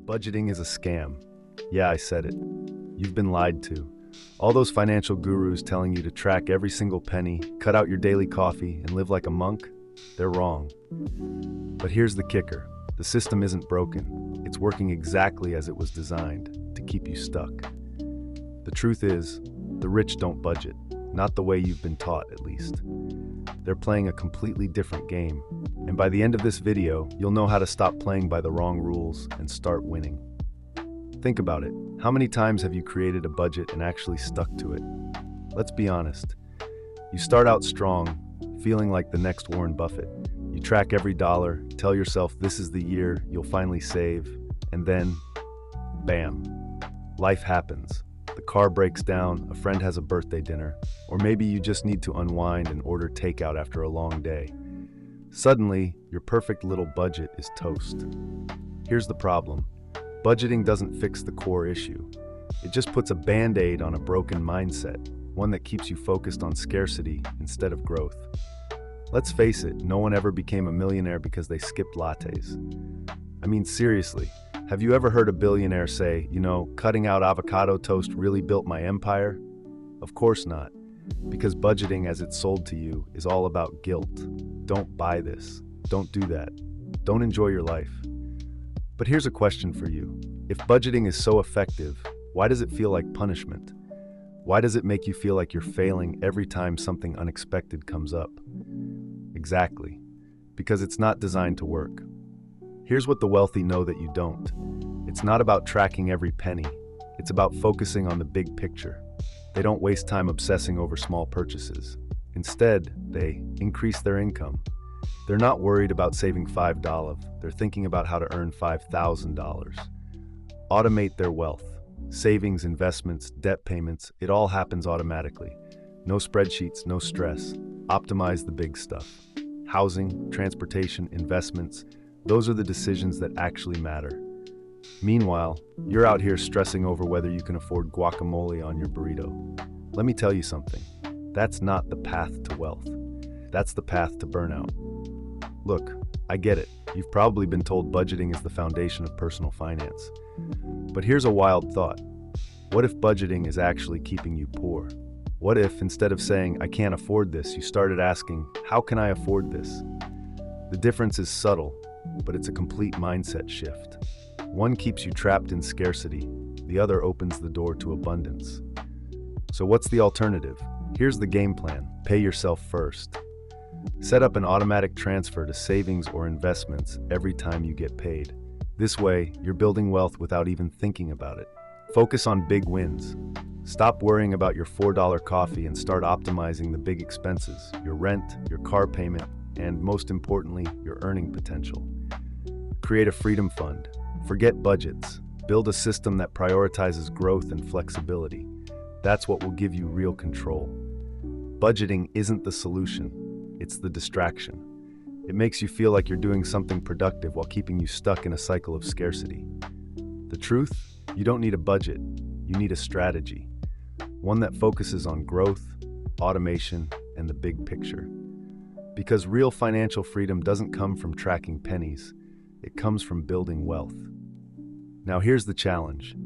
Budgeting is a scam. Yeah, I said it. You've been lied to. All those financial gurus telling you to track every single penny, cut out your daily coffee, and live like a monk, they're wrong. But here's the kicker. The system isn't broken. It's working exactly as it was designed, to keep you stuck. The truth is, the rich don't budget. Not the way you've been taught, at least. They're playing a completely different game. And by the end of this video, you'll know how to stop playing by the wrong rules and start winning. Think about it. How many times have you created a budget and actually stuck to it? Let's be honest. You start out strong, feeling like the next Warren Buffett. You track every dollar, tell yourself this is the year you'll finally save, and then, bam, life happens. The car breaks down, a friend has a birthday dinner, or maybe you just need to unwind and order takeout after a long day. Suddenly, your perfect little budget is toast. Here's the problem. Budgeting doesn't fix the core issue. It just puts a band-aid on a broken mindset, one that keeps you focused on scarcity instead of growth. Let's face it, no one ever became a millionaire because they skipped lattes. I mean, seriously, have you ever heard a billionaire say, cutting out avocado toast really built my empire? Of course not, because budgeting as it's sold to you is all about guilt. Don't buy this. Don't do that. Don't enjoy your life. But here's a question for you. If budgeting is so effective, why does it feel like punishment? Why does it make you feel like you're failing every time something unexpected comes up? Exactly. Because it's not designed to work. Here's what the wealthy know that you don't. It's not about tracking every penny. It's about focusing on the big picture. They don't waste time obsessing over small purchases. Instead, they increase their income. They're not worried about saving $5. They're thinking about how to earn $5,000. Automate their wealth. Savings, investments, debt payments, it all happens automatically. No spreadsheets, no stress. Optimize the big stuff. Housing, transportation, investments, those are the decisions that actually matter. Meanwhile, you're out here stressing over whether you can afford guacamole on your burrito. Let me tell you something. That's not the path to wealth. That's the path to burnout. Look, I get it. You've probably been told budgeting is the foundation of personal finance. But here's a wild thought. What if budgeting is actually keeping you poor? What if, instead of saying, I can't afford this, you started asking, how can I afford this? The difference is subtle, but it's a complete mindset shift. One keeps you trapped in scarcity, the other opens the door to abundance. So what's the alternative? Here's the game plan. Pay yourself first. Set up an automatic transfer to savings or investments every time you get paid. This way, you're building wealth without even thinking about it. Focus on big wins. Stop worrying about your $4 coffee and start optimizing the big expenses, your rent, your car payment, and most importantly, your earning potential. Create a freedom fund. Forget budgets. Build a system that prioritizes growth and flexibility. That's what will give you real control. Budgeting isn't the solution. It's the distraction. It makes you feel like you're doing something productive while keeping you stuck in a cycle of scarcity. The truth? You don't need a budget. You need a strategy. One that focuses on growth, automation, and the big picture. Because real financial freedom doesn't come from tracking pennies. It comes from building wealth. Now here's the challenge.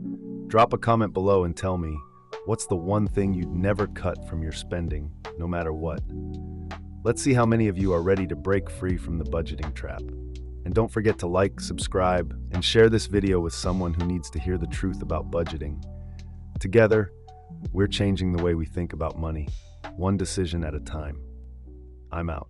Drop a comment below and tell me, what's the one thing you'd never cut from your spending, no matter what? Let's see how many of you are ready to break free from the budgeting trap. And don't forget to like, subscribe, and share this video with someone who needs to hear the truth about budgeting. Together, we're changing the way we think about money, one decision at a time. I'm out.